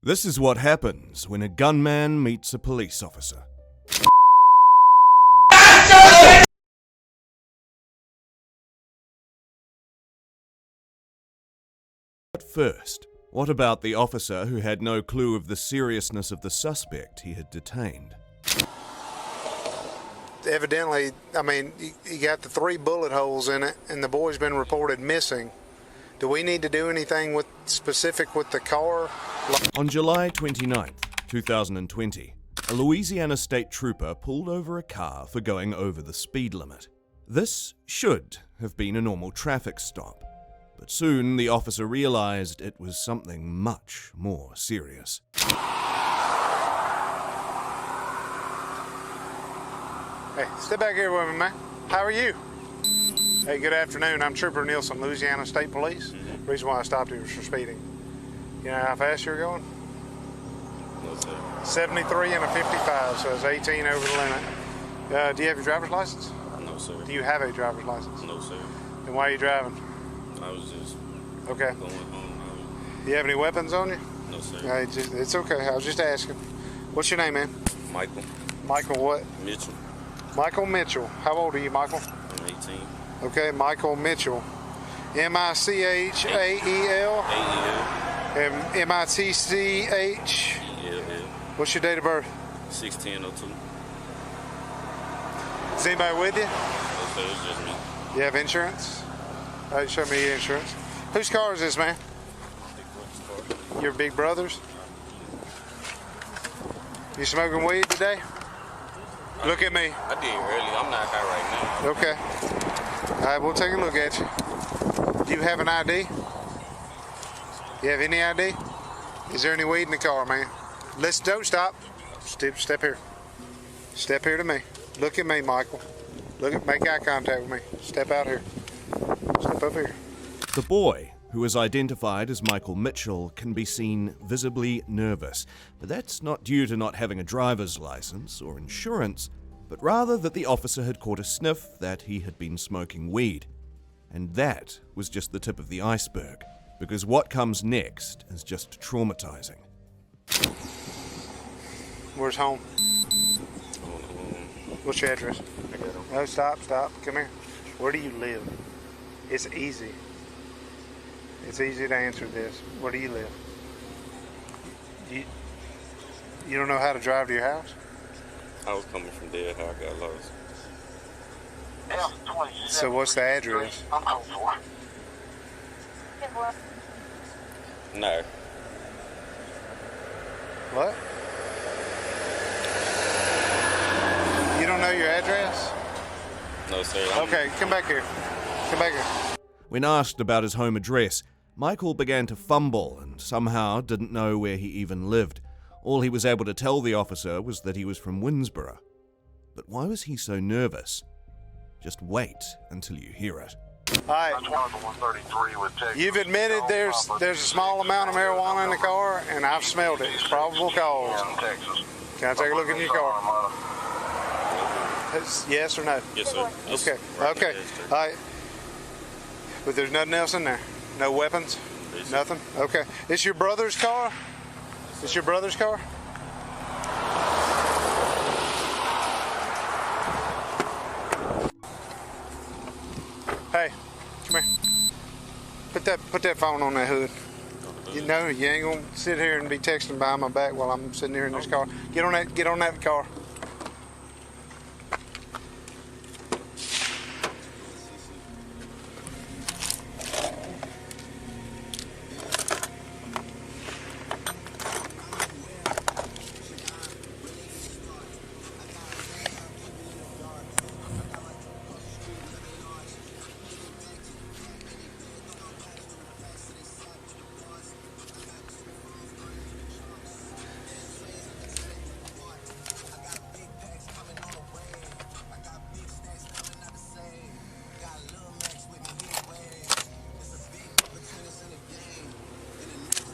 This is what happens when a gunman meets a police officer. But first, what about the officer who had no clue of the seriousness of the suspect he had detained? Evidently, you got the 3 bullet holes in it, and the boy's been reported missing. Do we need to do anything specific with the car? On July 29th, 2020, a Louisiana state trooper pulled over a car for going over the speed limit. This should have been a normal traffic stop, but soon the officer realized it was something much more serious. Hey, step back here with me, man. How are you? Hey, good afternoon. I'm Trooper Nielsen, Louisiana State Police. The reason why I stopped you was for speeding. You know how fast you're going? No, sir. 73 and a 55, so it's 18 over the limit. Do you have your driver's license? No, sir. Do you have a driver's license? No, sir. Then why are you driving? I was just Okay. going home. Do you have any weapons on you? No, sir. It's okay. I was just asking. What's your name, man? Michael Michael what? Mitchell. Michael Mitchell. How old are you, Michael? I'm 18. Okay, Michael Mitchell. M-I-C-H-A-E-L? A-E-L. M-I-T-C-H? E-L-L. What's your date of birth? 1602. Is anybody with you? No, sir. It's just me. You have insurance? All right, show me your insurance. Whose car is this, man? Big brother's car. Your big brother's? You smoking weed today? Look at me. I did early. I'm not high right now. Okay. All right, we'll take a look at you. Do you have an ID? You have any ID? Is there any weed in the car, man? Don't stop. Step here. Step here to me. Look at me, Michael. Make eye contact with me. Step out here. Step up here. The boy, who is identified as Michael Mitchell, can be seen visibly nervous, but that's not due to not having a driver's license or insurance, but rather that the officer had caught a sniff that he had been smoking weed. And that was just the tip of the iceberg, because what comes next is just traumatizing. Where's home? What's your address? I got him. No, stop. Come here. Where do you live? It's easy. It's easy to answer this. Where do you live? You don't know how to drive to your house? I was coming from there. How I got lost. So what's the address? No. What? You don't know your address? No, sir. Okay, come back here. When asked about his home address, Michael began to fumble and somehow didn't know where he even lived. All he was able to tell the officer was that he was from Winsboro. But why was he so nervous? Just wait until you hear it. All right. You've admitted there's a small amount of marijuana in the car, and I've smelled it. It's probable cause. Can I take a look in your car? Yes or no? Yes, sir. Okay. Right Okay. there, sir. All right. But there's nothing else in there? No weapons? Yes, sir. Nothing? Okay. It's your brother's car? It's your brother's car? Hey, come here. Put that phone on that hood. You know you ain't gonna sit here and be texting behind my back while I'm sitting here in this car. Get on that car.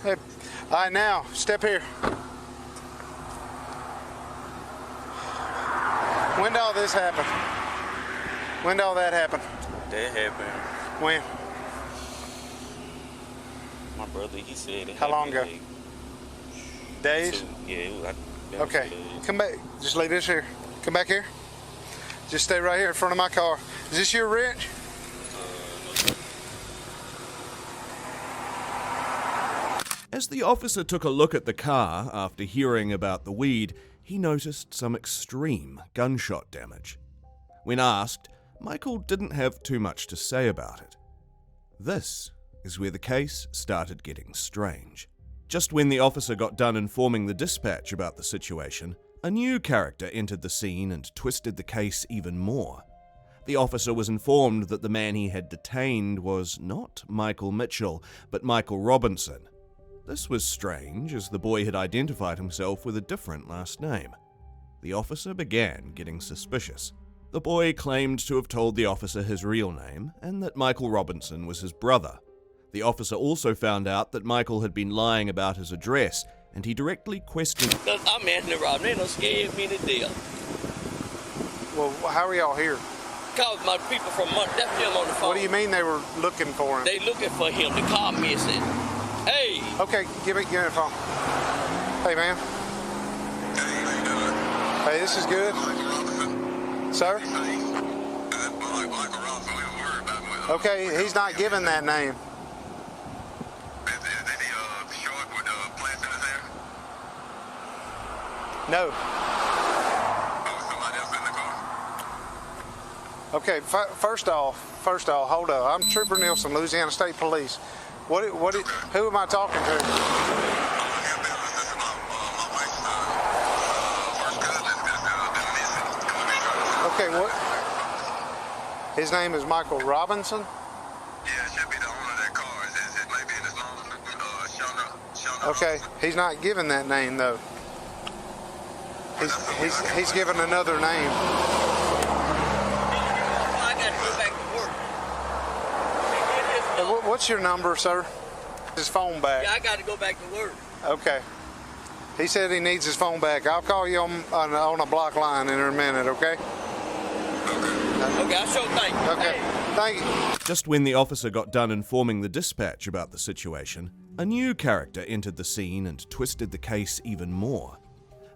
Hey, all right, now, step here. When did all this happen? When did all that happen? That happened. When? My brother, he said it How long happened ago? like Days? Yeah, it was. Okay, come back. Just leave this here. Come back here. Just stay right here in front of my car. Is this your wrench? As the officer took a look at the car after hearing about the weed, he noticed some extreme gunshot damage. When asked, Michael didn't have too much to say about it. This is where the case started getting strange. Just when the officer got done informing the dispatch about the situation, a new character entered the scene and twisted the case even more. The officer was informed that the man he had detained was not Michael Mitchell, but Michael Robinson. This was strange, as the boy had identified himself with a different last name. The officer began getting suspicious. The boy claimed to have told the officer his real name, and that Michael Robinson was his brother. The officer also found out that Michael had been lying about his address, and he directly questioned... I'm Anthony Robinson. They don't scare me to death. Well, how are y'all here? Cause my people from that's them on the phone. What do you mean they were looking for him? They looking for him. The car missing. Hey. Okay, give me the phone. Hey, man. Hey, this is good. Sir? Okay, he's not giving that name. No. Okay, first off, hold up. I'm Trooper Nielsen, Louisiana State Police. Who am I talking to? Okay, what? His name is Michael Robinson? Yeah, it should be the owner of that car. It may be in his loan. Okay, he's not giving that name though. He's given another name. I got to go back to work. What's your number, sir? His phone back. Yeah, I got to go back to work. Okay. He said he needs his phone back. I'll call you on a block line in a minute, okay? Okay, I sure thank you. Okay, thank you. Just when the officer got done informing the dispatch about the situation, a new character entered the scene and twisted the case even more.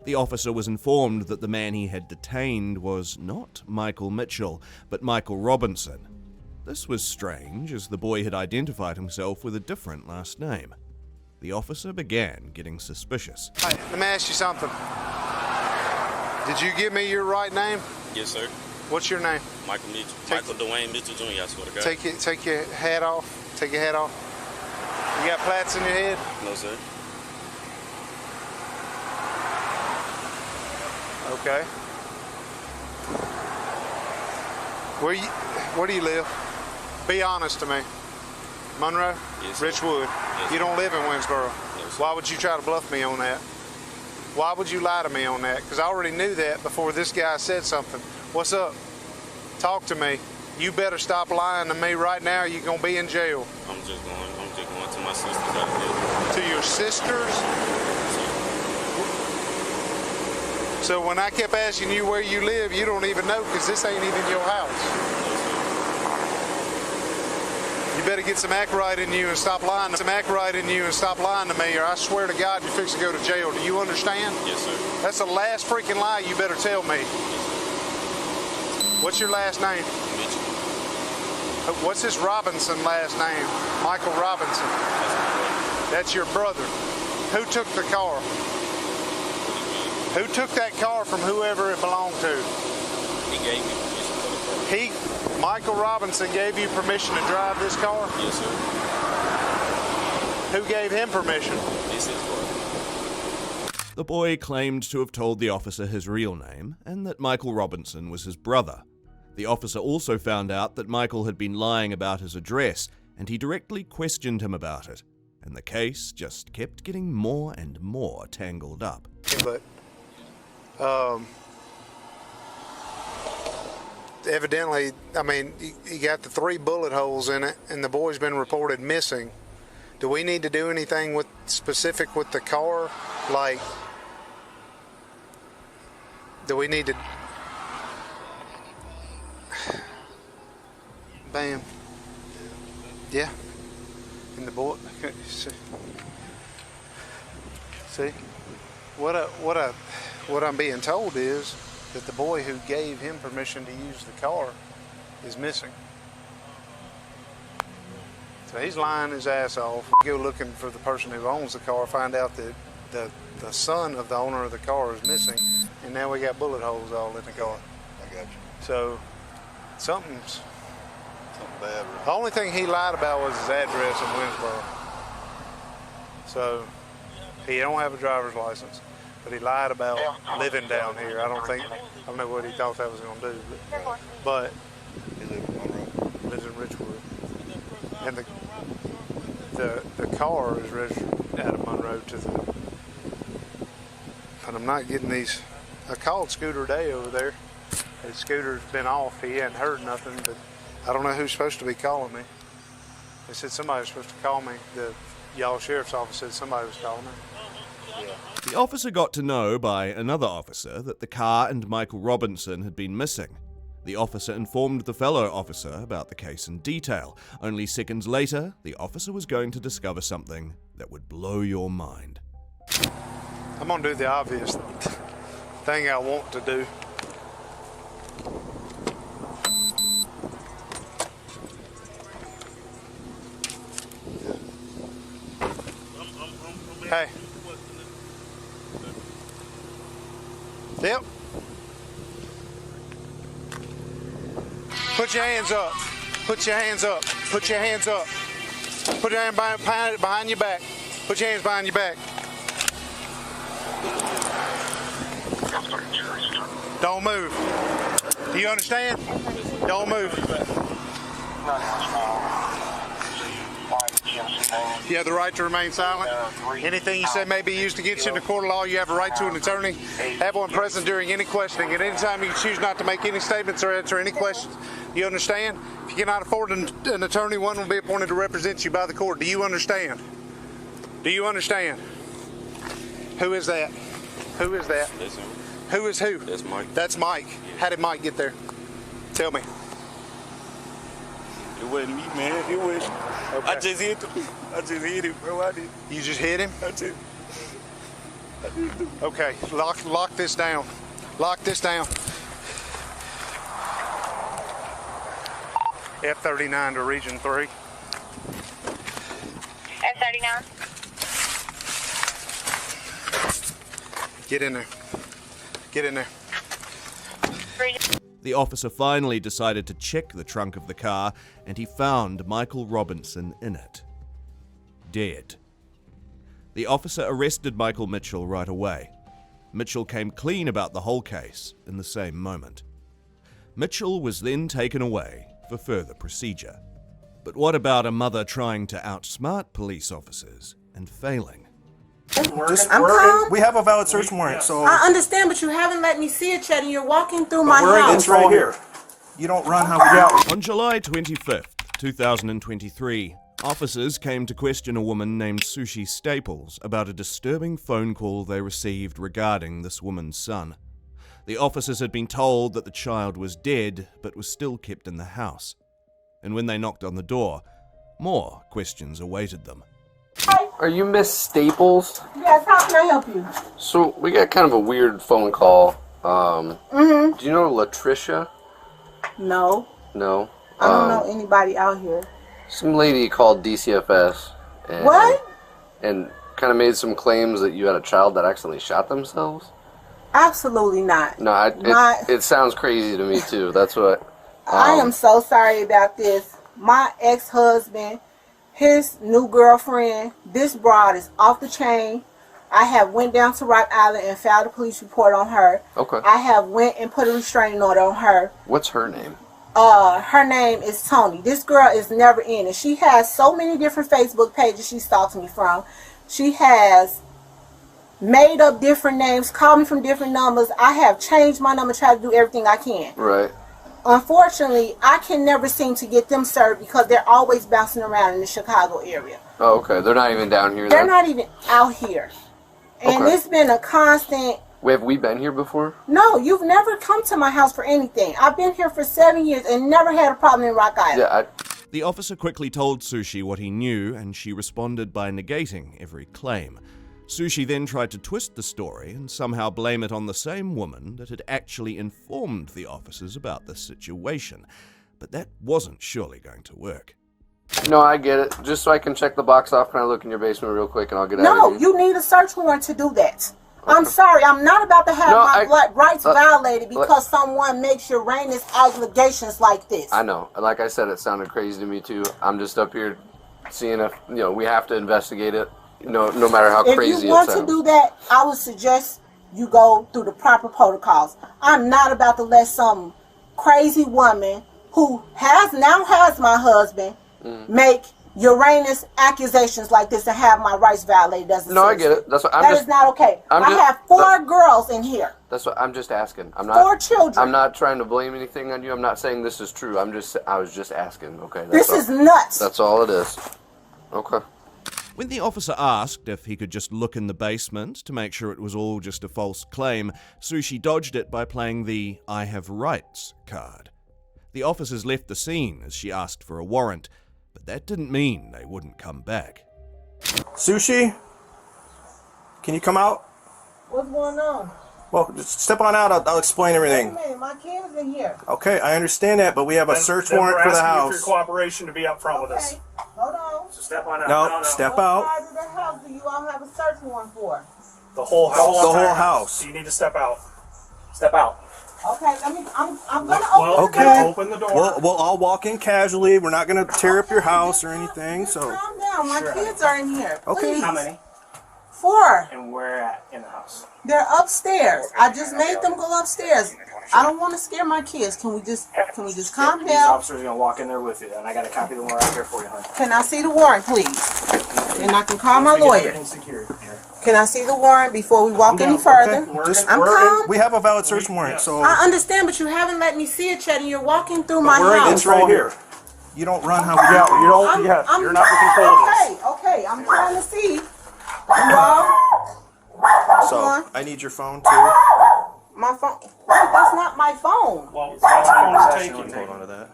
The officer was informed that the man he had detained was not Michael Mitchell, but Michael Robinson. This was strange, as the boy had identified himself with a different last name. The officer began getting suspicious. Hey, let me ask you something. Did you give me your right name? Yes, sir. What's your name? Michael Mitchell. Michael Dwayne Mitchell Jr., I swear to God. Take your hat off. Take your hat off. You got plaits in your head? No, sir. Okay. Where do you live? Be honest to me. Monroe? Yes, sir. Richwood? Yes, You don't live in Winsboro? No, sir. Why would you try to bluff me on that? Why would you lie to me on that? Because I already knew that before this guy said something. What's up? Talk to me. You better stop lying to me right now or you're going to be in jail. I'm just going to my sister's house. To your sister's? So when I kept asking you where you live, you don't even know because this ain't even your house. You better get some act right in you and stop lying. Some act right in you and stop lying to me, or I swear to God you're fixing to go to jail. Do you understand? Yes, sir. That's the last freaking lie you better tell me. What's your last name? Mitchell. What's this Robinson last name? Michael Robinson. That's your brother. Who took the car? Who took that car from whoever it belonged to? He gave me permission for the car. Michael Robinson gave you permission to drive this car? Yes, sir. Who gave him permission? This is for The boy claimed to have told the officer his real name, and that Michael Robinson was his brother. The officer also found out that Michael had been lying about his address, and he directly questioned him about it, and the case just kept getting more and more tangled up. But evidently, I mean, you got the 3 bullet holes in it, and the boy's been reported missing. Do we need to do anything specific with the car? Like, do we need to? Bam. Yeah. In the bullet. Okay. See? what I'm being told is that the boy who gave him permission to use the car is missing. So he's lying his ass off. Go looking for the person who owns the car, find out that the son of the owner of the car is missing, and now we got bullet holes all in the car. I got you. So something's... Something bad, right? The only thing he lied about was his address in Winsboro. So he don't have a driver's license, but he lied about living down here. I don't know what he thought that was going to do, but He lives in Monroe. lives in Richwood, and the car is registered out of Monroe to the. But I'm not getting these. I called Scooter Day over there. His scooter's been off. He hadn't heard nothing, but I don't know who's supposed to be calling me. They said somebody was supposed to call me. The y'all sheriff's office said somebody was calling me. The officer got to know by another officer that the car and Michael Robinson had been missing. The officer informed the fellow officer about the case in detail. Only seconds later, the officer was going to discover something that would blow your mind. I'm gonna do the obvious thing I want to do. Hey. Yep. Put your hands up. Put your hands up. Put your hands up. Put your hand behind your back. Put your hands behind your back. Don't move. Do you understand? Don't move. You have the right to remain silent. Anything you say may be used against you in the court of law. You have a right to an attorney. Have one present during any questioning. At any time, you can choose not to make any statements or answer any questions. You understand? If you cannot afford an attorney, one will be appointed to represent you by the court. Do you understand? Do you understand? Who is that? Who is that? That's him. Who is who? That's Mike. That's Mike. How did Mike get there? Tell me. It wasn't me, man. It was. Okay. I just hit him. I just hit him, bro. I did. You just hit him? I did. Okay, lock this down. Lock this down. F-39 to Region 3. F-39. Get in there. Get in there. The officer finally decided to check the trunk of the car, and he found Michael Robinson in it. Dead. The officer arrested Michael Mitchell right away. Mitchell came clean about the whole case in the same moment. Mitchell was then taken away for further procedure. But what about a mother trying to outsmart police officers and failing? We have a valid search warrant, so I understand, but you haven't let me see it yet, and you're walking through my house. it's right here. You don't run how we got. On July 25th, 2023, officers came to question a woman named Sushi Staples about a disturbing phone call they received regarding this woman's son. The officers had been told that the child was dead, but was still kept in the house. And when they knocked on the door, more questions awaited them. Are you Miss Staples? Yes, how can I help you? So we got kind of a weird phone call. Do you know Latricia? No, No. I don't know anybody out here. Some lady called DCFS. And, What? And kind of made some claims that you had a child that accidentally shot themselves. Absolutely not. No, it sounds crazy to me too. That's what. I am so sorry about this. My ex-husband, his new girlfriend, this broad is off the chain. I have went down to Rock Island and filed a police report on her. Okay. I have went and put a restraining order on her. What's her name? Her name is Tony. This girl is never in it. She has so many different Facebook pages she stalks me from. She has made up different names, called me from different numbers. I have changed my number, tried to do everything I can. Right. Unfortunately, I can never seem to get them served because they're always bouncing around in the Chicago area. Oh, okay. They're not even down here. They're not even out here. And Okay. it's been a constant... Have we been here before? No, you've never come to my house for anything. I've been here for 7 years and never had a problem in Rock Island. Yeah, The officer quickly told Sushi what he knew, and she responded by negating every claim. Sushi then tried to twist the story and somehow blame it on the same woman that had actually informed the officers about this situation. But that wasn't surely going to work. No, I get it. Just so I can check the box off, can I look in your basement real quick and I'll get out of No, here? you need a search warrant to do that. I'm sorry, I'm not about to have my rights violated because someone makes Uranus allegations like this. I know. Like I said, it sounded crazy to me too. I'm just up here seeing if, we have to investigate it, no matter how crazy it sounds. If you want to do that, I would suggest you go through the proper protocols. I'm not about to let some crazy woman who has my husband make Uranus accusations like this and have my rights violated as a citizen. I get it. That's what That is not okay. I have 4 girls in here. That's what I'm just asking. I'm not 4 children. I'm not trying to blame anything on you. I'm not saying this is true. I was just asking. Okay. This is nuts. That's all it is. Okay. When the officer asked if he could just look in the basement to make sure it was all just a false claim, Sushi dodged it by playing the I have rights card. The officers left the scene as she asked for a warrant, but that didn't mean they wouldn't come back. Sushi? Can you come out? What's going on? Well, just step on out. I'll explain everything. Wait a minute, my kid's in here. Okay, I understand that, but we have a search warrant for the house. We're asking you for your cooperation to be up front with us. Hold on. So step on out. No, step out. What part of the house do you all have a search warrant for? The whole house. The whole house. So you need to step out. Step out. Okay, I'm gonna open the door. Open the door. We'll all walk in casually. We're not going to tear up your house or anything. So calm down. My kids are in here. Okay. Please. How many? 4. And where at in the house? They're upstairs. I just made them go upstairs. I don't want to scare my kids. Can we just calm These down? officers are gonna walk in there with you, and I got a copy of the warrant out here for you, honey. Can I see the warrant, please? And I can call my lawyer. Can I see the warrant before we walk any further? Okay. I'm calm. We have a valid search warrant, so I understand, but you haven't let me see it yet, and you're walking through my house. it's right here. You don't run how we do. You're not in control of this. Okay. I'm trying to see. You all? So I need your phone too. My phone. That's not my phone. Well, it's not phone to take you. Hold on to that.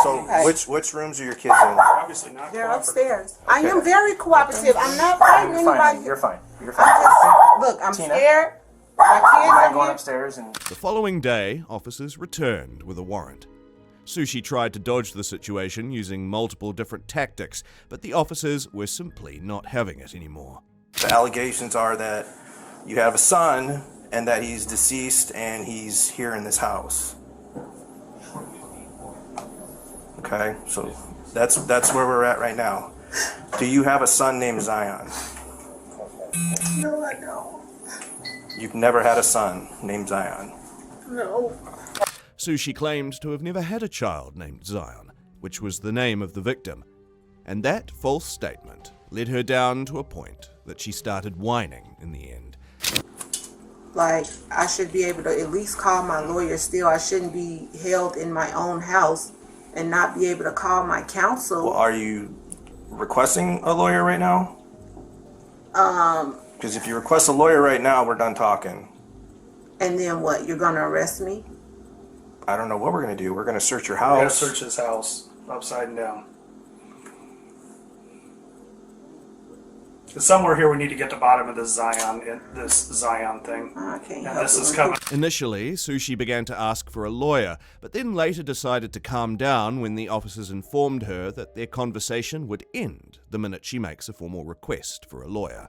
So which rooms are your kids in? Obviously not. They're upstairs. I am very cooperative. I'm not fighting anybody. You're fine. I'm scared. My kids are going here. upstairs and. The following day, officers returned with a warrant. Sushi tried to dodge the situation using multiple different tactics, but the officers were simply not having it anymore. The allegations are that you have a son and that he's deceased and he's here in this house. Okay, so that's where we're at right now. Do you have a son named Zion? No, I don't. You've never had a son named Zion? No. Sushi claimed to have never had a child named Zion, which was the name of the victim. And that false statement led her down to a point that she started whining in the end. Like, I should be able to at least call my lawyer still. I shouldn't be held in my own house and not be able to call my counsel. Well, are you requesting a lawyer right now? Because if you request a lawyer right now, we're done talking. And then what? You're going to arrest me? I don't know what we're going to do. We're going to search your We're gonna house. search this house upside and down. Somewhere here we need to get to the bottom of this Zion thing. I can't And help this it. is coming. Initially, Sushi began to ask for a lawyer, but then later decided to calm down when the officers informed her that their conversation would end the minute she makes a formal request for a lawyer.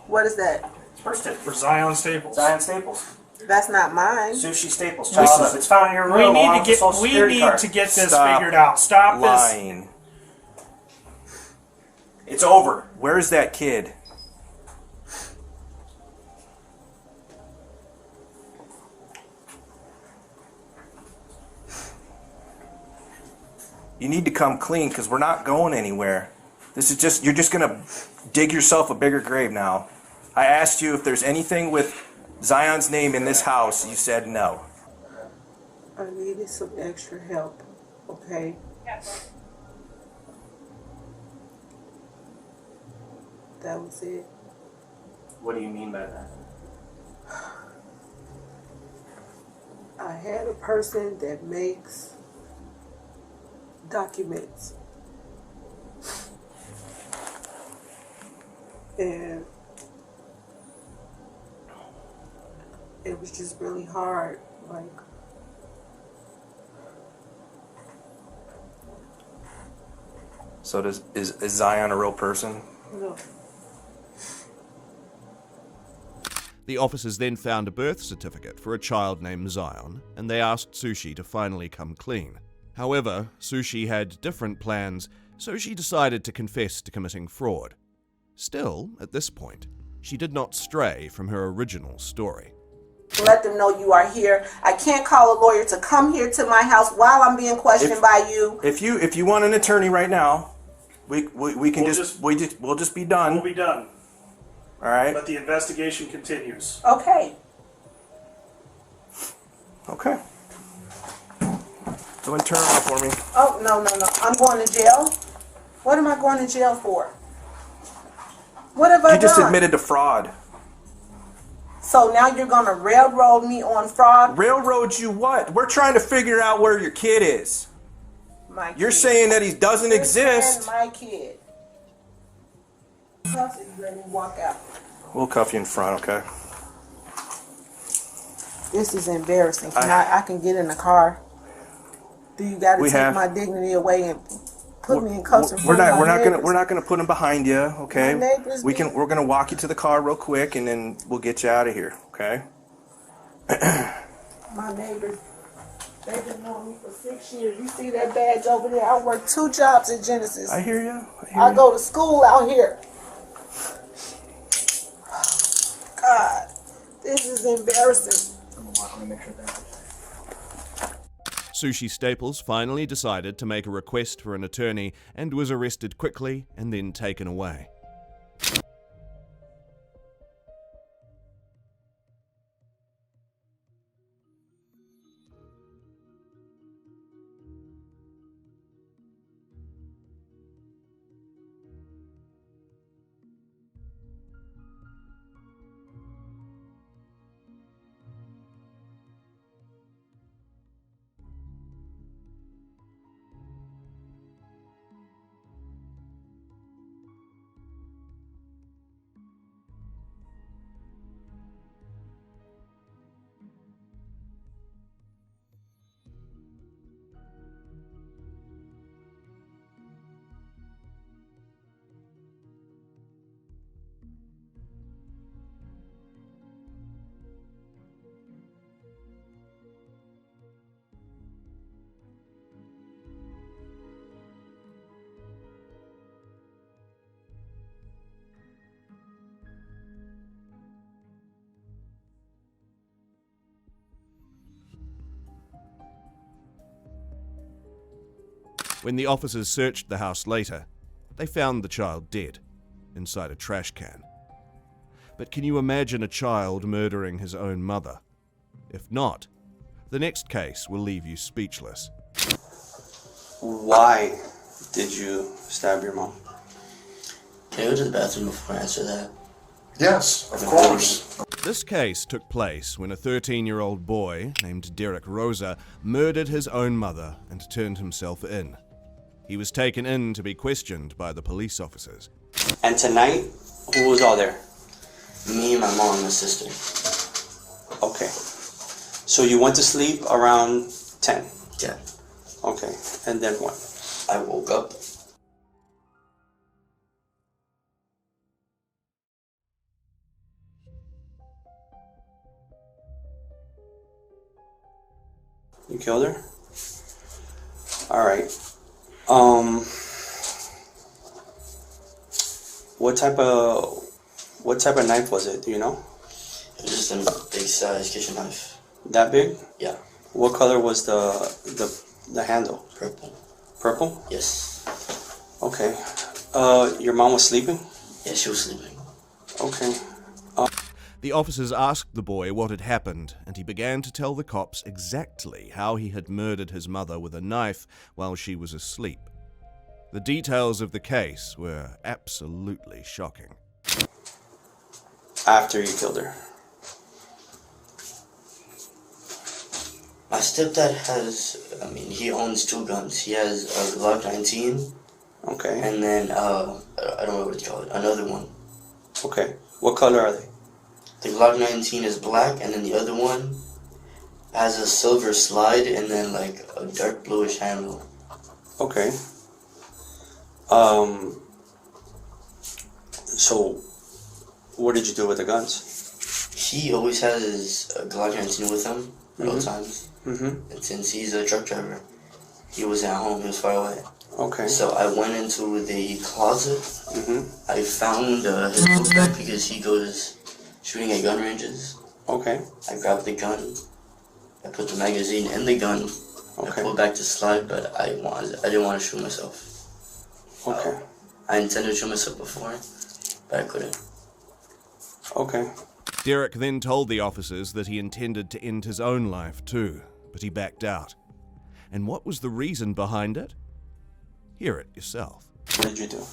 What is that? First tip for Zion Staples. Zion Staples. That's not mine. Sushi Staples. Child It's found in your room. We along need with the Social to Security card. get this Stop figured out. Stop lying. this. It's over. Where's that kid? You need to come clean because we're not going anywhere. This is just, you're just going to dig yourself a bigger grave now. I asked you if there's anything with Zion's name in this house. You said no. I needed some extra help, okay? That was it. What do you mean by that? I had a person that makes documents. And it was just really hard. Like, So is Zion a real person? no. The officers then found a birth certificate for a child named Zion, and they asked Sushi to finally come clean. However, Sushi had different plans, so she decided to confess to committing fraud. Still, at this point, she did not stray from her original story. Let them know you are here. I can't call a lawyer to come here to my house while I'm being questioned by you. If you want an attorney right now, we can we'll just be done. We'll be done. All right. But the investigation continues. Okay. Okay. Go and turn around for me. Oh, no. I'm going to jail. What am I going to jail for? What have I done? You just admitted to fraud. So now you're going to railroad me on fraud? Railroad you what? We're trying to figure out where your kid is. My kid. You're saying that he doesn't exist. My kid. Cuff it, let me walk out. We'll cuff you in front, okay? This is embarrassing. I can get in the car? Do you got to take my dignity away and put me in cuffs? We're not gonna put him behind you, okay? We're gonna walk you to the car real quick, and then we'll get you out of here, okay? My neighbors, they've been knowing me for 6 years. You see that badge over there? I work 2 jobs at Genesis. I hear you. I go to school out here. God, this is embarrassing. Sushi Staples finally decided to make a request for an attorney and was arrested quickly and then taken away. When the officers searched the house later, they found the child dead, inside a trash can. But can you imagine a child murdering his own mother? If not, the next case will leave you speechless. Why did you stab your mom? Can I go to the bathroom before I answer that? Yes, of course. This case took place when a 13-year-old boy named Derek Rosa murdered his own mother and turned himself in. He was taken in to be questioned by the police officers. And tonight, who was all there? Me, my mom, and my sister. Okay. So you went to sleep around 10? Yeah. Okay. And then what? I woke up. You killed her? Alright. What type of knife was it? Do you know? It was just a big size kitchen knife. That big? Yeah. What color was the handle? Purple. Purple? Yes. Okay. Your mom was sleeping? Yeah, she was sleeping. Okay. The officers asked the boy what had happened, and he began to tell the cops exactly how he had murdered his mother with a knife while she was asleep. The details of the case were absolutely shocking. After you killed her? My stepdad he owns 2 guns. He has a Glock 19. Okay. And then, I don't know what it's called, another one. Okay. What color are they? The Glock 19 is black, and then the other one has a silver slide and then like a dark bluish handle. Okay. So, what did you do with the guns? He always has his Glock 19 with him at all times. Mm-hmm. And since he's a truck driver, he wasn't at home, he was far away. Okay. So I went into the closet. Mm-hmm. I found his book bag because he goes shooting at gun ranges. Okay. I grabbed the gun. I put the magazine in the gun. Okay. I pulled back the slide, but I didn't want to shoot myself. Okay. I intended to shoot myself before, but I couldn't. Okay. Derek then told the officers that he intended to end his own life too, but he backed out. And what was the reason behind it? Hear it yourself. What did you do?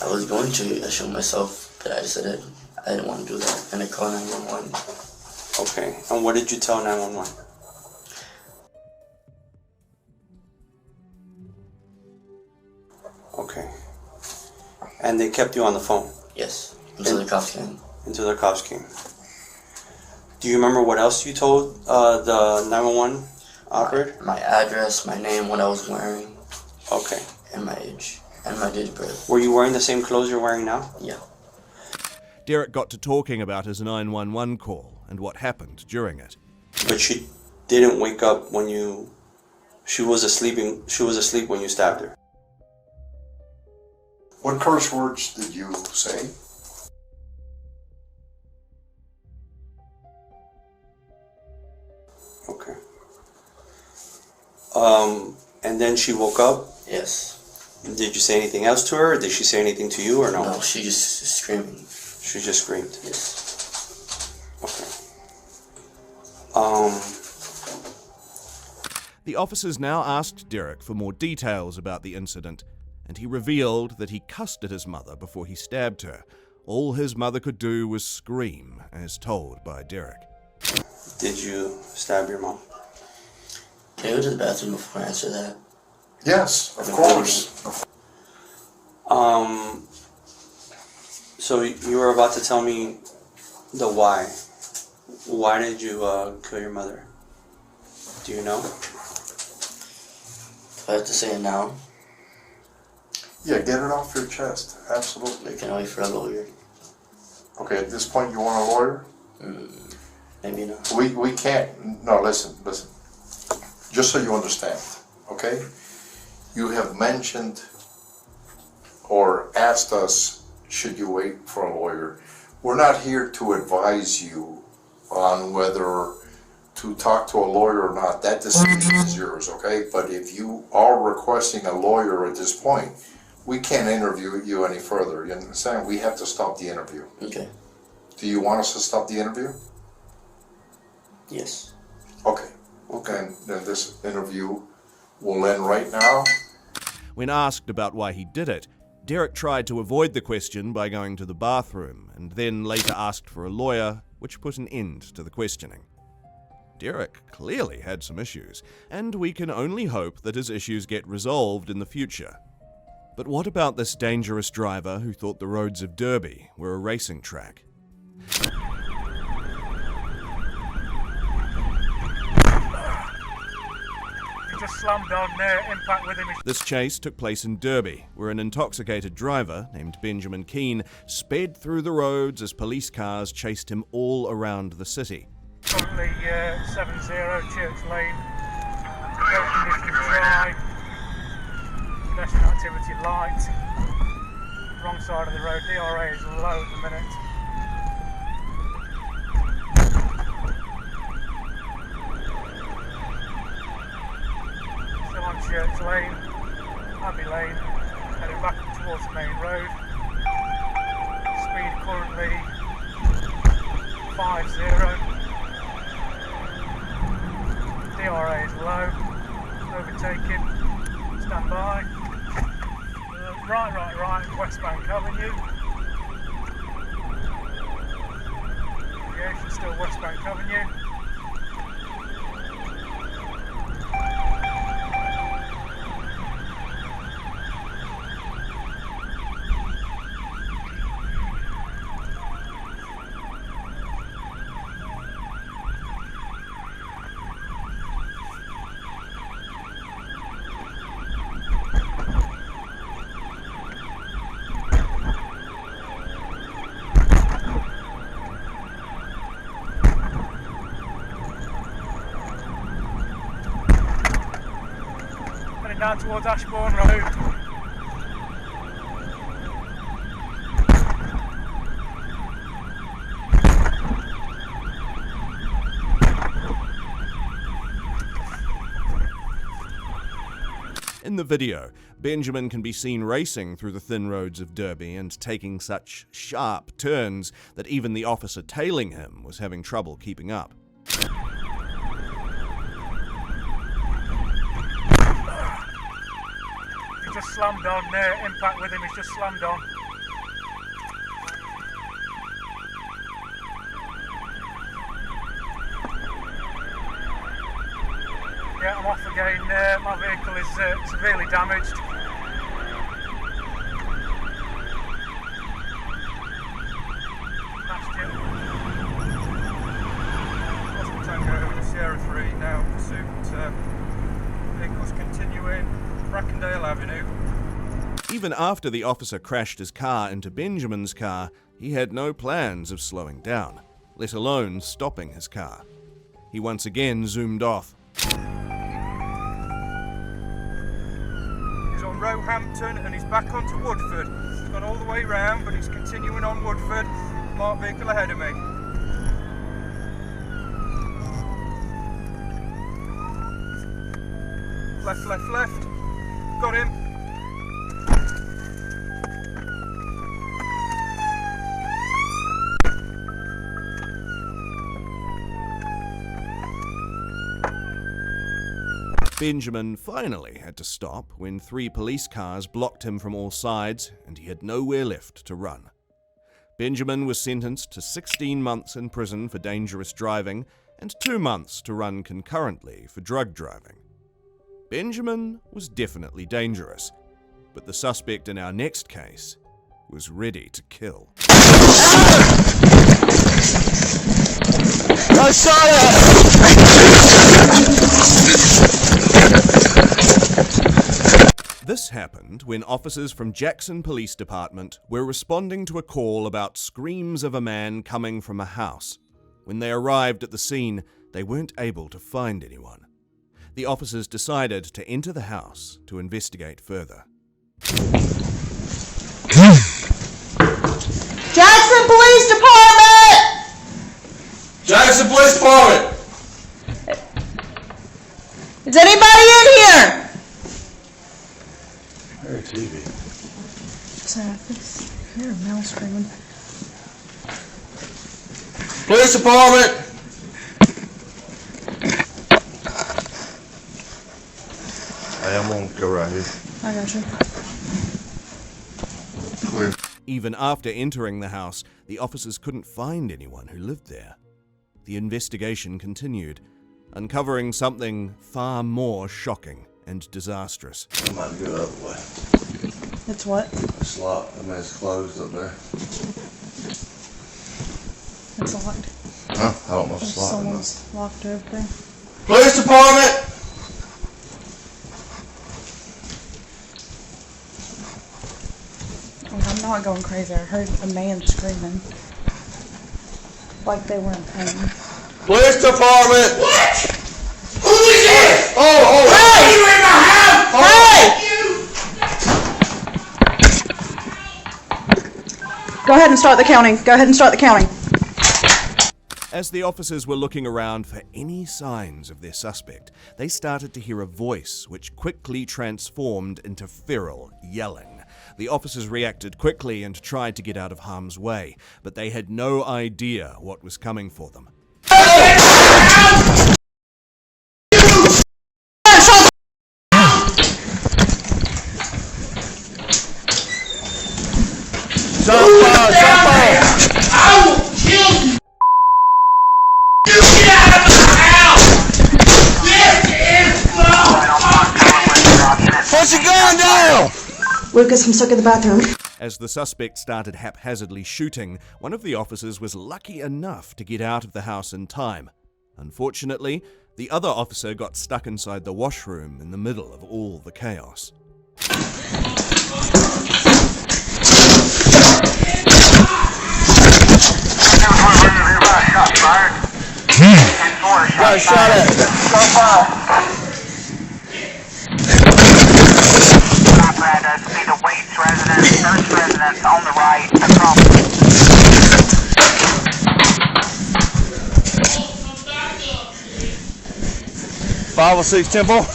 I was going to shoot myself, but I decided I didn't want to do that, and I called 911. Okay. And what did you tell 911? Okay. And they kept you on the phone? Yes, until the cops came. Until the cops came. Do you remember what else you told the 911 operator? My address, my name, what I was wearing. Okay. And my age, and my date of birth. Were you wearing the same clothes you're wearing now? Yeah. Derek got to talking about his 911 call and what happened during it. But she didn't wake up when you... She was asleep when you stabbed her. What curse words did you say? Okay. And then she woke up? Yes. Did you say anything else to her? Or did she say anything to you or no? No, she just screaming. She just screamed? Yes. Okay. The officers now asked Derek for more details about the incident, and he revealed that he cussed at his mother before he stabbed her. All his mother could do was scream, as told by Derek. Did you stab your mom? Can I go to the bathroom before I answer that? Yes, of course. So you were about to tell me the why. Why did you kill your mother? Do you know? Do I have to say it now? Yeah, get it off your chest. Absolutely. I can wait for a lawyer. Okay, at this point you want a lawyer? Maybe not. We can't. No, listen. Just so you understand, okay? You have mentioned or asked us, should you wait for a lawyer? We're not here to advise you on whether to talk to a lawyer or not. That decision is yours, okay? But if you are requesting a lawyer at this point, we can't interview you any further. You understand? We have to stop the interview. Okay. Do you want us to stop the interview? Yes. Okay. Okay. Then this interview will end right now. When asked about why he did it, Derek tried to avoid the question by going to the bathroom, and then later asked for a lawyer, which put an end to the questioning. Derek clearly had some issues, and we can only hope that his issues get resolved in the future. But what about this dangerous driver who thought the roads of Derby were a racing track? Just slammed on impact with him. This chase took place in Derby, where an intoxicated driver named Benjamin Keane sped through the roads as police cars chased him all around the city. Currently 70 Church Lane, air conditioning dry, pedestrian activity light, wrong side of the road, DRA is low at the minute. Still on Church Lane, Abbey Lane, heading back towards the main road. Speed currently 50. DRA is low, overtaken, stand by. Right, westbound Avenue. Deviation still westbound Avenue. heading down towards Ashbourne Road. In the video, Benjamin can be seen racing through the thin roads of Derby and taking such sharp turns that even the officer tailing him was having trouble keeping up. He just slammed on, impact with him, he's just slammed on. Yeah, I'm off again. My vehicle is severely damaged. Past you. Oscar Tango to Sierra 3 now. Pursuit. Vehicles continuing. Brackendale Avenue. Even after the officer crashed his car into Benjamin's car, he had no plans of slowing down, let alone stopping his car. He once again zoomed off. He's on Roehampton and he's back onto Woodford. He's gone all the way round, but he's continuing on Woodford. Marked vehicle ahead of me. Left, left, left. Got him. Benjamin finally had to stop when 3 police cars blocked him from all sides and he had nowhere left to run. Benjamin was sentenced to 16 months in prison for dangerous driving and 2 months to run concurrently for drug driving. Benjamin was definitely dangerous, but the suspect in our next case was ready to kill. I saw that! This happened when officers from Jackson Police Department were responding to a call about screams of a man coming from a house. When they arrived at the scene, they weren't able to find anyone. The officers decided to enter the house to investigate further. Jackson Police Department! Jackson Police Department! Is anybody in here? Hey, TV. Here, mouse screaming. Police Department! I am on go right here. I got you. Clear. Even after entering the house, the officers couldn't find anyone who lived there. The investigation continued, uncovering something far more shocking and disastrous. I might go the other way. It's what? It's locked. I mean, it's closed up there. It's locked. Huh? I don't know if it's locked or not. Someone's locked over there. Police Department! Oh, I'm not going crazy. I heard a man screaming. Like they were in pain. Police Department! What? Who is it? Oh! Hey! You in my house? Hey! Go ahead and start the counting. Go ahead and start the counting. As the officers were looking around for any signs of their suspect, they started to hear a voice which quickly transformed into feral yelling. The officers reacted quickly and tried to get out of harm's way, but they had no idea what was coming for them. I will kill you! You get out of my house! This is Put your gun down! Lucas, I'm stuck in the bathroom. As the suspect started haphazardly shooting, one of the officers was lucky enough to get out of the house in time. Unfortunately, the other officer got stuck inside the washroom in the middle of all the chaos. Got shot at. address would be the Waits residence, first residence on the right, across. 506 Temple.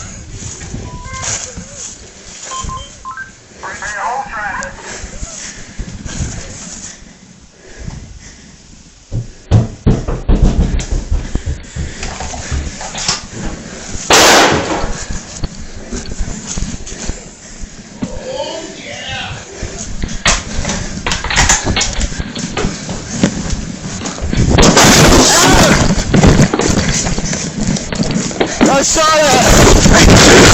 I saw that!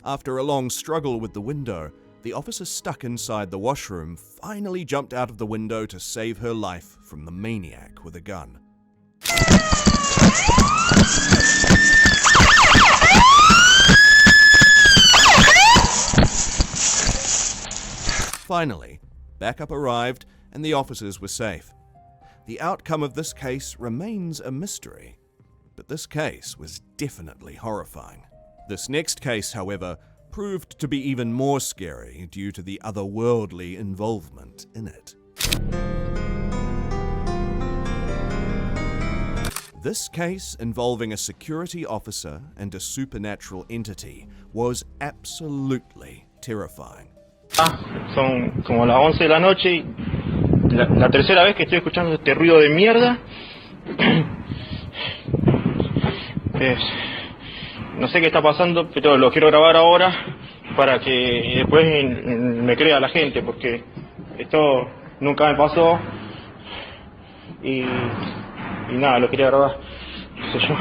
After a long struggle with the window, the officer stuck inside the washroom finally jumped out of the window to save her life from the maniac with a gun. Finally, backup arrived and the officers were safe. The outcome of this case remains a mystery, but this case was definitely horrifying. This next case, however, proved to be even more scary due to the otherworldly involvement in it. This case, involving a security officer and a supernatural entity, was absolutely terrifying. Son como las 11 de la noche y la tercera vez que estoy escuchando este ruido de mierda. No sé qué está pasando, pero lo quiero grabar ahora para que después me crea la gente, porque esto nunca me pasó y nada, lo quería grabar. No sé yo,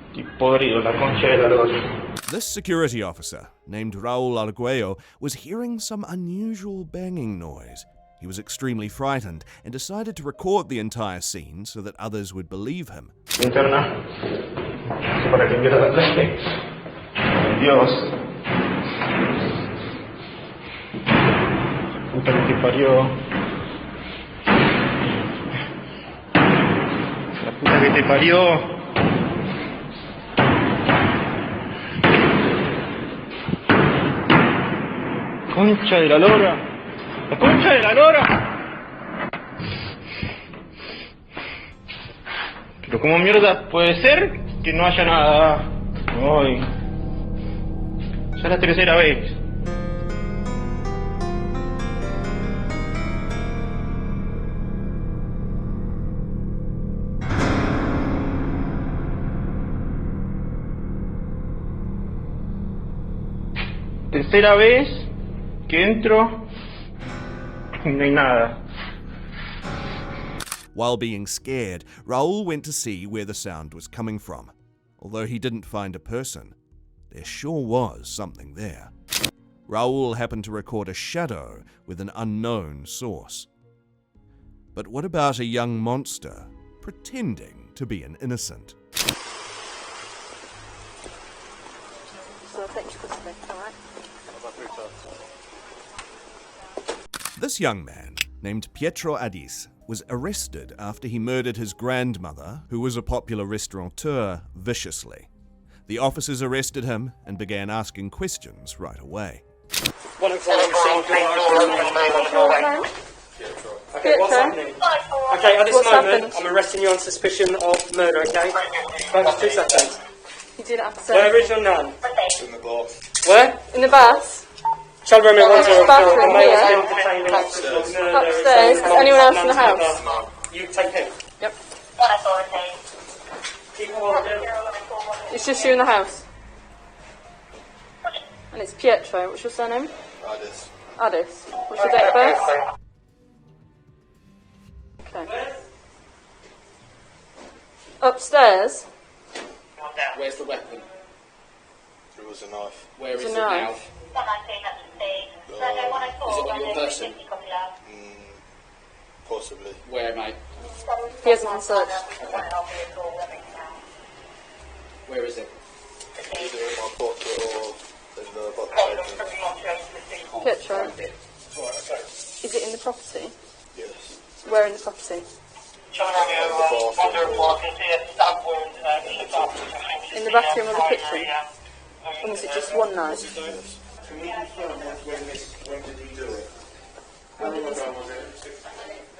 estoy podrido, la concha de la lora. This security officer, named Raul Arguello, was hearing some unusual banging noise. He was extremely frightened and decided to record the entire scene so that others would believe him. Linterna, para que viera la clase. Dios. Puta que te parió. La puta que te parió. Concha de la lora. La concha de la lora. Pero ¿cómo mierda puede ser que no haya nada? Ay. Ya es la tercera vez. Tercera vez que entro y no hay nada. While being scared, Raul went to see where the sound was coming from. Although he didn't find a person, there sure was something there. Raul happened to record a shadow with an unknown source. But what about a young monster pretending to be an innocent? This young man, named Pietro Adis, was arrested after he murdered his grandmother, who was a popular restaurateur, viciously. The officers arrested him and began asking questions right away. Okay, what's happening? Okay, at this moment, I'm arresting you on suspicion of murder, okay? Just 2 seconds. You didn't have to say. Where is your nan? In the bath. Where? In the bath. Child room at 102. Bathroom, The male has here. been detained Upstairs. of murder. Upstairs. Is anyone else in the house? You take him. Yep. It's just you in the house. And it's Pietro. What's your surname? Adis. Adis. What's your date of birth? Okay. Upstairs. Where's the weapon? There was a knife. Where is It's it a now? knife. Is it on your person? Possibly. Where, mate? He hasn't been searched. Where is it? Either in my pocket or in the bottom. Pietro. Is it in the property? Yes. Where in the property? In the bathroom or the kitchen? Or was it just one night? Can we confirm when did he do it? When did he do it?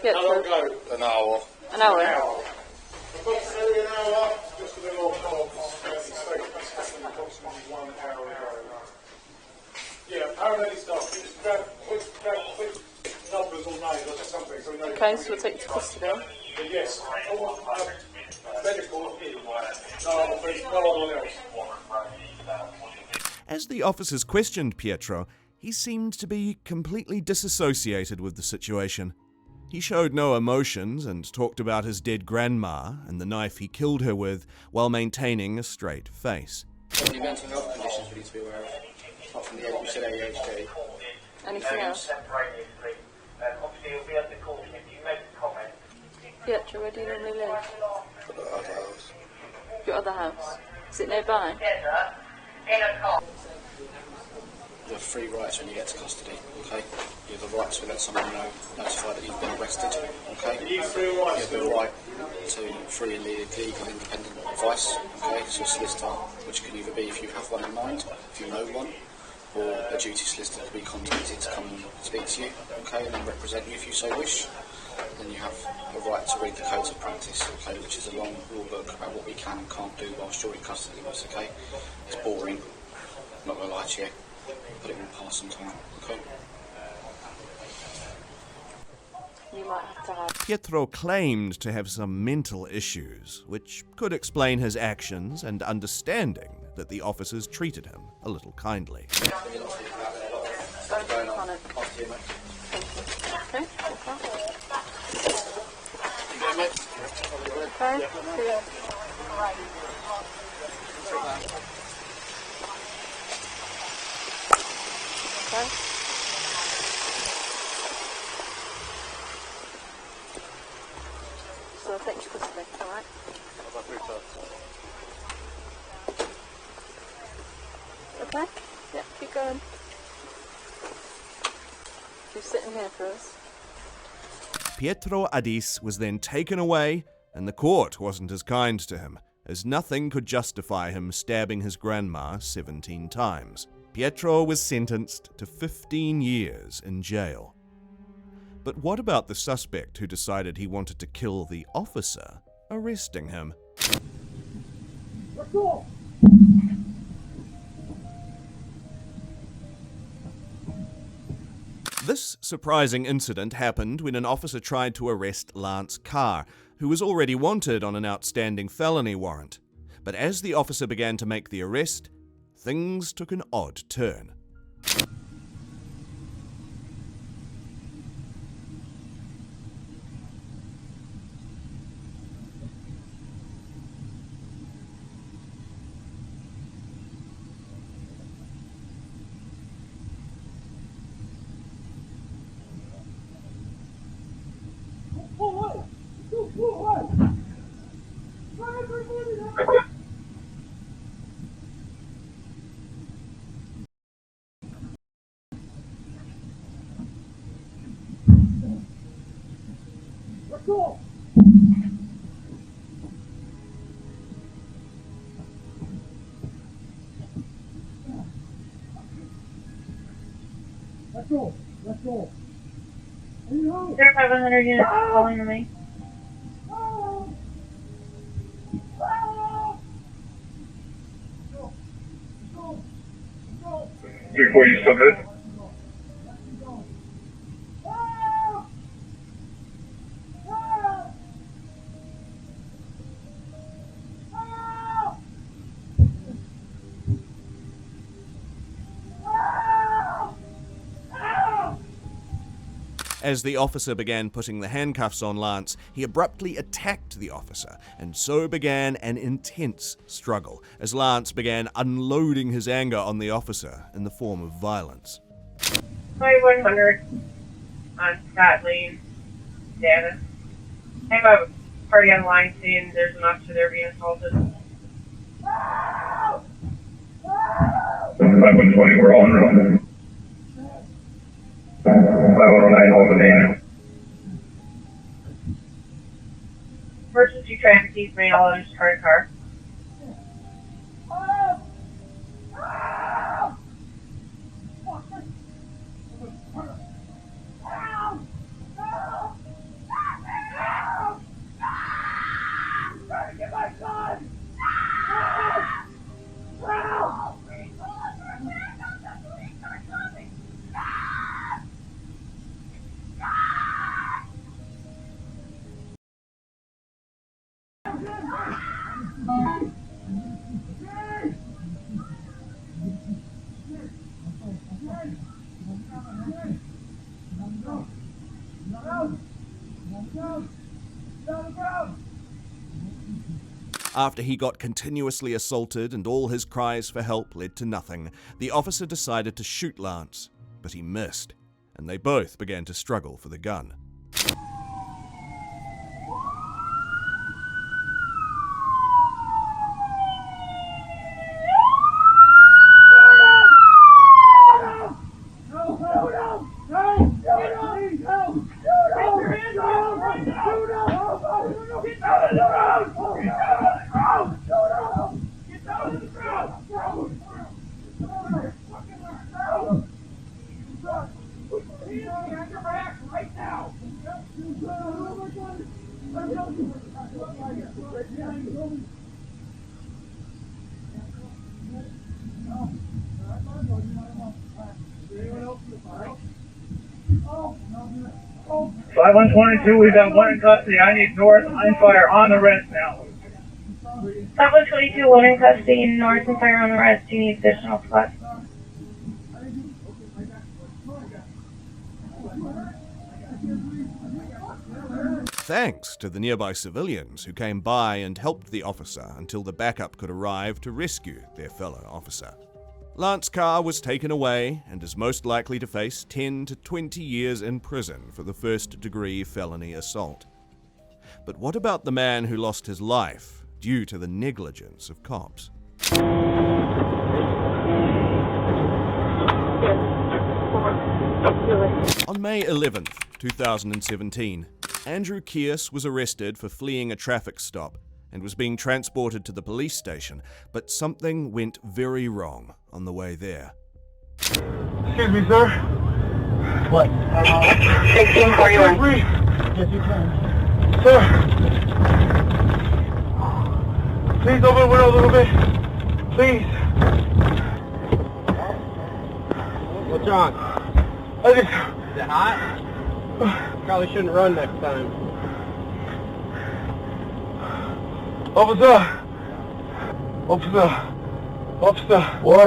Yeah, How long ago? An hour. An hour? Approximately an hour. Just a little off approximately 1 hour ago. Yeah, paramedic staff, can you just grab quick numbers or names or something so we know. Okay, so we'll take you to custody. Yes. Medical. No, there's no one else. As the officers questioned Pietro, he seemed to be completely disassociated with the situation. He showed no emotions and talked about his dead grandma and the knife he killed her with while maintaining a straight face. Any mental health conditions we need to be aware of? Apart from the you said ADHD. Anything else? Pietro, where do you normally live? Your other house? Is it nearby? You have 3 rights when you get to custody, okay? You have the right to let someone notify that you've been arrested, okay? You have the right to free and legal independent advice, okay? So a solicitor, which can either be if you have one in mind, if you know one, or a duty solicitor to be contacted to come and speak to you, okay, and then represent you if you so wish. Then you have a right to read the Codes of Practice, okay, which is a long rule book about what we can and can't do whilst you're in custody with us, okay? It's boring, I'm not going to lie to you, but it will pass some time, okay? You might have to have... Pietro claimed to have some mental issues, which could explain his actions and understanding that the officers treated him a little kindly. Don't click on it. Okay, okay. Okay. So I'll take you to custody, alright? Okay? Yeah, keep going. Keep sitting here for us. Pietro Adis was then taken away, and the court wasn't as kind to him, as nothing could justify him stabbing his grandma 17 times. Pietro was sentenced to 15 years in jail. But what about the suspect who decided he wanted to kill the officer arresting him? Let's go! This surprising incident happened when an officer tried to arrest Lance Carr, who was already wanted on an outstanding felony warrant. But as the officer began to make the arrest, things took an odd turn. Let's go. Let's go. Is there 500 units calling to me? Before you submit. As the officer began putting the handcuffs on Lance, he abruptly attacked the officer, and so began an intense struggle, as Lance began unloading his anger on the officer in the form of violence. 2100 on Scott Lane data. I have a party on line saying there's an officer there being assaulted. 520, we're on road. 509, hold the man. transfer keys from all others to her car. After he got continuously assaulted and all his cries for help led to nothing, the officer decided to shoot Lance, but he missed, and they both began to struggle for the gun. By 122, we've got one in custody. I need north line fire on the rest now. 122, one in custody, north and fire on the rest. Do you need additional spots? Thanks to the nearby civilians who came by and helped the officer until the backup could arrive to rescue their fellow officer. Lance's car was taken away and is most likely to face 10 to 20 years in prison for the first-degree felony assault. But what about the man who lost his life due to the negligence of cops? On May 11th, 2017, Andrew Kearse was arrested for fleeing a traffic stop and was being transported to the police station, but something went very wrong on the way there. Excuse me, sir. What? 1641. Yes, you can. Sir. Please open the window a little bit. Please. What's wrong? Is it hot? Probably shouldn't run next time. Officer! What?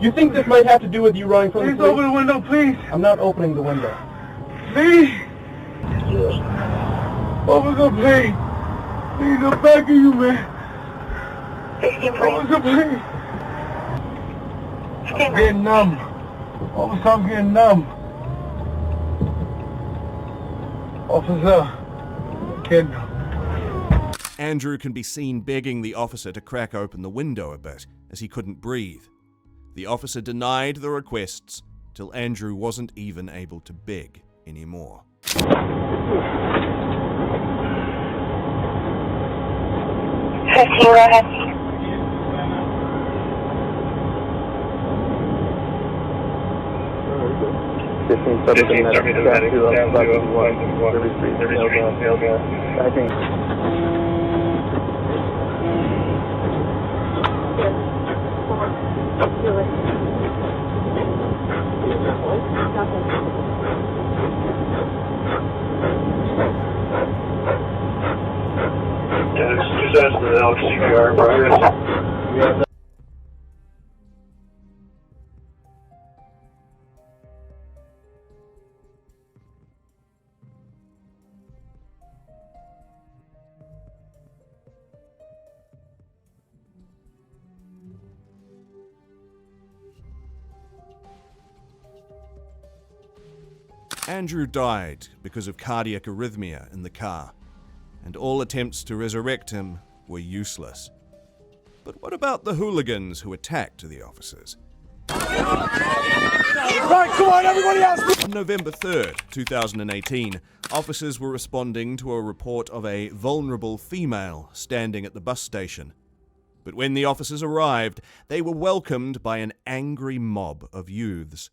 You think this might have to do with you running from the police? Please open the window, please! I'm not opening the window. Please! Officer, please! Please, I'm begging you, man! Officer, please! I'm getting numb. Officer, I'm getting numb. Officer, kid. Andrew can be seen begging the officer to crack open the window a bit, as he couldn't breathe. The officer denied the requests till Andrew wasn't even able to beg anymore. 15, go ahead. I think. Yeah, just ask for the LCPR progress. Andrew died because of cardiac arrhythmia in the car, and all attempts to resurrect him were useless. But what about the hooligans who attacked the officers? Right, come on, everybody else! On November 3rd, 2018, officers were responding to a report of a vulnerable female standing at the bus station. But when the officers arrived, they were welcomed by an angry mob of youths.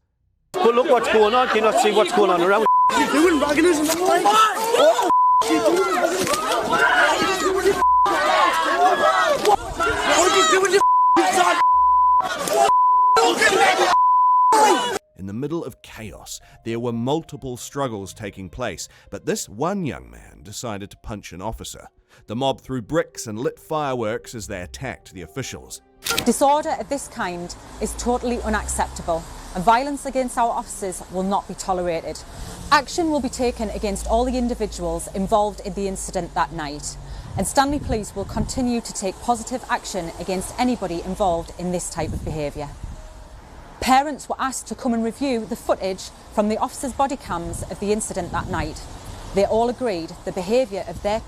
But look what's going on. Can you not see what's going on around? What are you doing, ragging us in the line? What are you doing, you In the middle of chaos, there were multiple struggles taking place, but this one young man decided to punch an officer. The mob threw bricks and lit fireworks as they attacked the officials. Disorder of this kind is totally unacceptable, and violence against our officers will not be tolerated. Action will be taken against all the individuals involved in the incident that night, and Stanley Police will continue to take positive action against anybody involved in this type of behaviour. Parents were asked to come and review the footage from the officers' body cams of the incident that night. They all agreed the behaviour of their...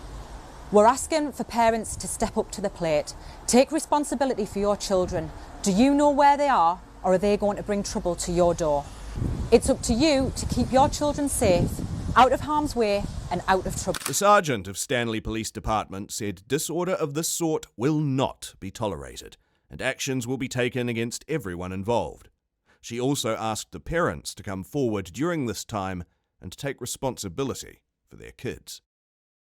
We're asking for parents to step up to the plate. Take responsibility for your children. Do you know where they are, or are they going to bring trouble to your door? It's up to you to keep your children safe, out of harm's way and out of trouble. The sergeant of Stanley Police Department said disorder of this sort will not be tolerated, and actions will be taken against everyone involved. She also asked the parents to come forward during this time and take responsibility for their kids.